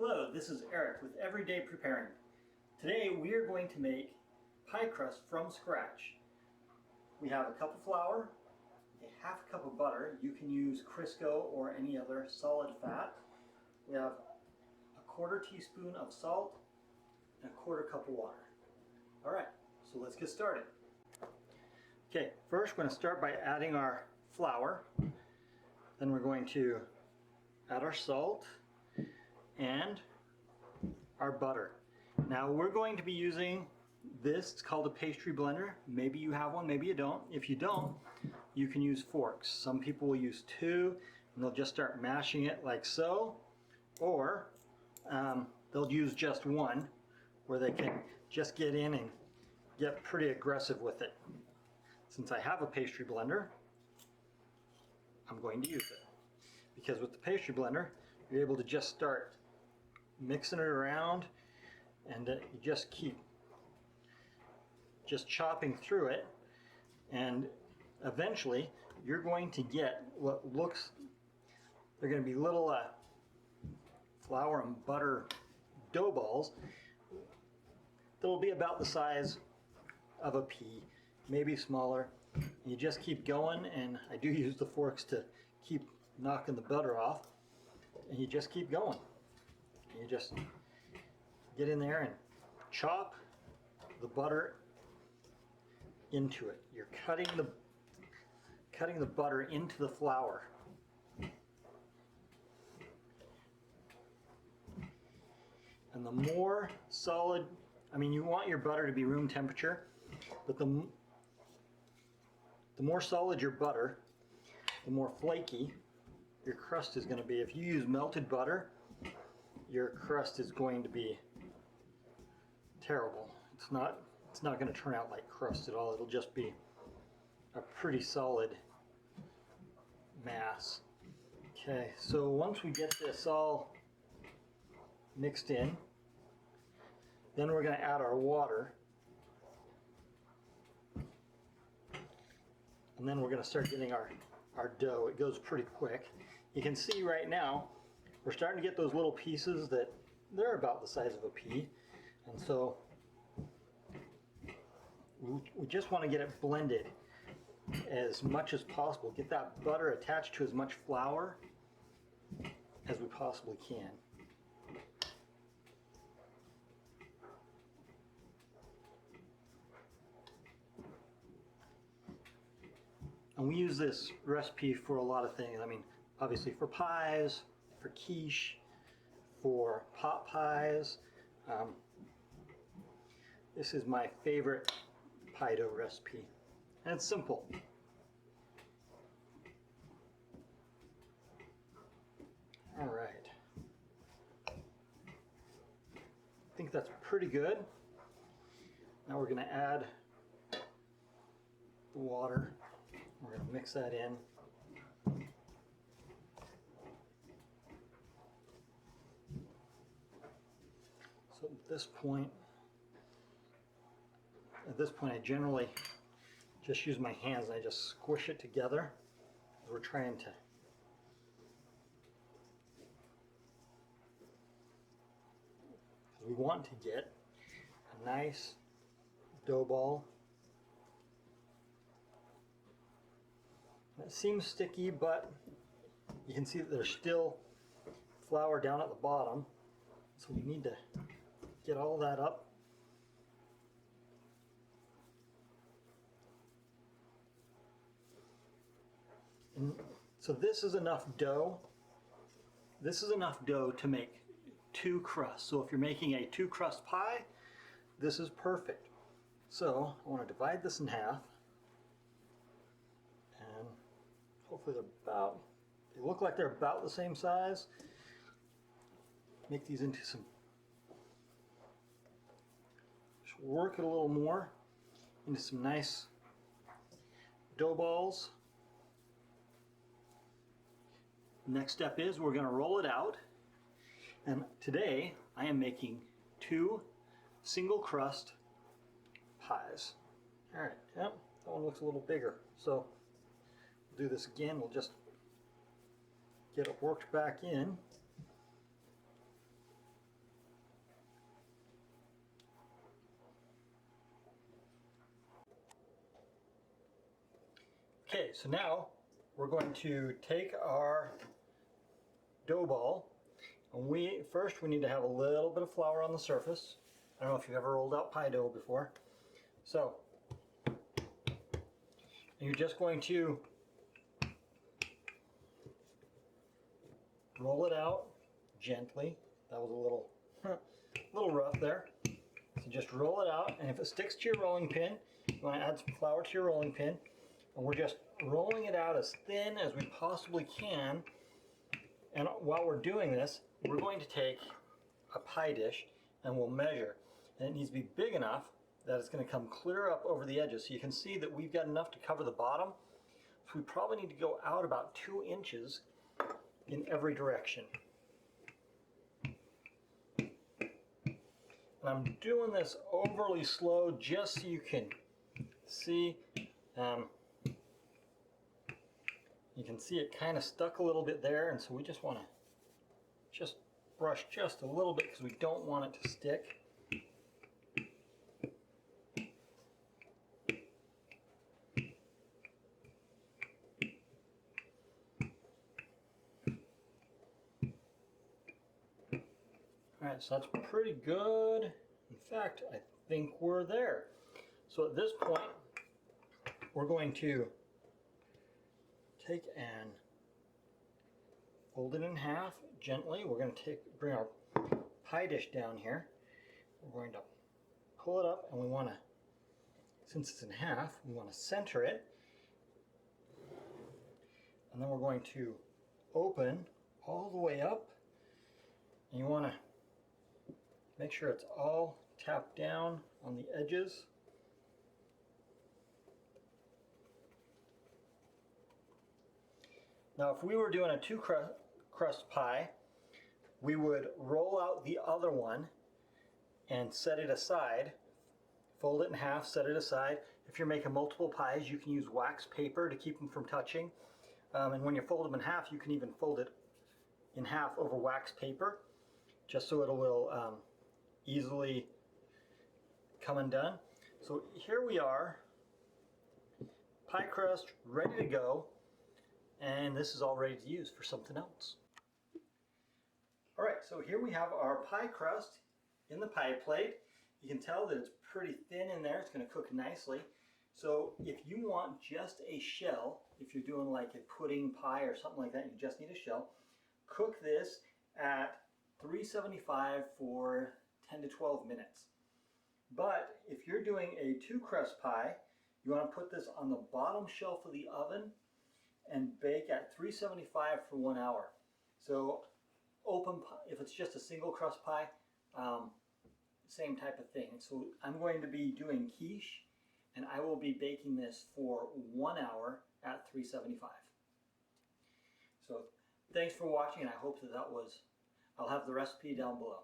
Hello, this is Eric with Everyday Preparing. Today we are going to make pie crust from scratch. We have a cup of flour, a half a cup of butter. You can use Crisco or any other solid fat. We have a quarter teaspoon of salt and a quarter cup of water. Alright, so let's get started. Okay, first we're going to start by adding our flour. Then we're going to add our salt and our butter. Now we're going to be using this, it's called a pastry blender. Maybe you have one, maybe you don't. If you don't, you can use forks. Some people will use two and they'll just start mashing it like so, or they'll use just one where they can just get in and get pretty aggressive with it. Since I have a pastry blender, I'm going to use it. Because with the pastry blender, you're able to just start mixing it around, and you just keep chopping through it, and eventually you're going to get what looks, they're going to be little flour and butter dough balls that'll be about the size of a pea, maybe smaller. You just keep going, and I do use the forks to keep knocking the butter off, and you just keep going. You just get in there and chop the butter into it. You're cutting the butter into the flour. And the more solid, I mean, you want your butter to be room temperature, but the more solid your butter, the more flaky your crust is going to be. If you use melted butter, your crust is going to be terrible. It's not going to turn out like crust at all. It'll just be a pretty solid mass. Okay, so once we get this all mixed in, then we're going to add our water. And then we're going to start getting our dough. It goes pretty quick. You can see right now we're starting to get those little pieces that they're about the size of a pea, and so we just want to get it blended as much as possible. Get that butter attached to as much flour as we possibly can. And we use this recipe for a lot of things. I mean, obviously for pies, for quiche, for pot pies. This is my favorite pie dough recipe. And it's simple. All right. I think that's pretty good. Now we're going to add the water. We're going to mix that in. So at this point I generally just use my hands and I just squish it together. We're trying to because we want to get a nice dough ball. It seems sticky, but you can see that there's still flour down at the bottom, so we need to get all that up. And so this is enough dough. This is enough dough to make 2 crusts. So if you're making a 2 crust pie, this is perfect. So I want to divide this in half, and hopefully they look like they're about the same size. Make these into some, just work it a little more into some nice dough balls. Next step is we're going to roll it out. And today I am making 2 single crust pies. All right, yep, that one looks a little bigger. So we'll do this again. We'll just get it worked back in. so now we're going to take our dough ball, and we need to have a little bit of flour on the surface. I don't know if you've ever rolled out pie dough before. So you're just going to roll it out gently. That was a little rough there. So just roll it out, and if it sticks to your rolling pin, you want to add some flour to your rolling pin. And we're just rolling it out as thin as we possibly can. And while we're doing this, we're going to take a pie dish and we'll measure. And it needs to be big enough that it's going to come clear up over the edges. So you can see that we've got enough to cover the bottom. So we probably need to go out about 2 inches in every direction. And I'm doing this overly slow just so you can see. You can see it kind of stuck a little bit there, and so we just want to just brush just a little bit because we don't want it to stick. Alright, so that's pretty good. In fact, I think we're there. So at this point, we're going to take and fold it in half gently. We're going to bring our pie dish down here. We're going to pull it up, and we want to, since it's in half, we want to center it. And then we're going to open all the way up, and you want to make sure it's all tapped down on the edges. Now, if we were doing a 2-crust pie, we would roll out the other one and set it aside, fold it in half, set it aside. If you're making multiple pies, you can use wax paper to keep them from touching. And when you fold them in half, you can even fold it in half over wax paper, just so it will easily come undone. So here we are, pie crust ready to go. And this is all ready to use for something else. All right, so here we have our pie crust in the pie plate. You can tell that it's pretty thin in there. It's going to cook nicely. So if you want just a shell, if you're doing like a pudding pie or something like that, you just need a shell. Cook this at 375 for 10 to 12 minutes. But if you're doing a 2-crust pie, you want to put this on the bottom shelf of the oven and bake at 375 for 1 hour. So open pie, if it's just a single crust pie, same type of thing. So I'm going to be doing quiche, and I will be baking this for 1 hour at 375. So thanks for watching, and I hope that was, I'll have the recipe down below.